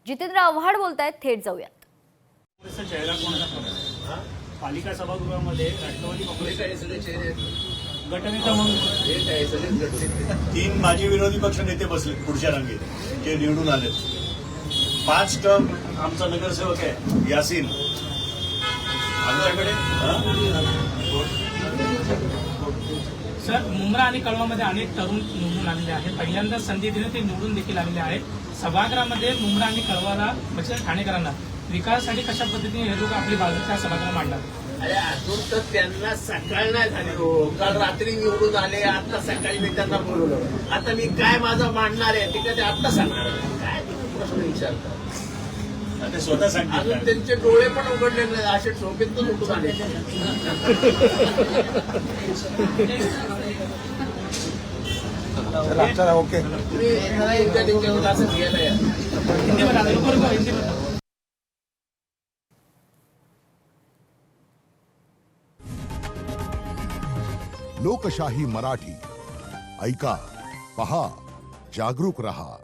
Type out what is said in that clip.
जितेंद्र आव्हाड बोलतायत, थेट जाऊयात. चेहरा कोणाचा पालिका सभागृहामध्ये राष्ट्रवादी काँग्रेस गटनेता म्हणून 3 माजी विरोधी पक्ष नेते बसले पुढच्या रांगेत, जे निवडून आले. 5 टर्म आमचा नगरसेवक आहे यासीन आमच्याकडे. सर, मुंब्रा आणि कळवामध्ये अनेक तरुण निवडून आलेले आहेत. पहिल्यांदा संधी दिली ते निवडून देखील आलेले आहेत. सभागृहामध्ये मुंब्रा आणि कळवाला म्हणजे ठाणेकरांना विकासासाठी कशा पद्धतीने हे लोक आपली बाजू त्या सभागृह मांडणार? अरे अजून तर त्यांना सकाळ नाही झाली हो. काल रात्री निवडून आले, आता सकाळी मी त्यांना बोलवलं. आता मी काय माझं मांडणार आहे ते कधी आता सांगणार काय प्रश्न विचारतात. ते स्वतः सांगतात. अजून त्यांचे डोळे पण उघडले नाही, असे झोपेतून उठून आले. चला ओके. तुम्ही एखादा इंडिया टीव्हीवर असं घ्यायला या. हिंदीमध्ये आता बरोबर हिंदीमध्ये. लोकशाही मराठी ऐका, पहा, जागरूक रहा.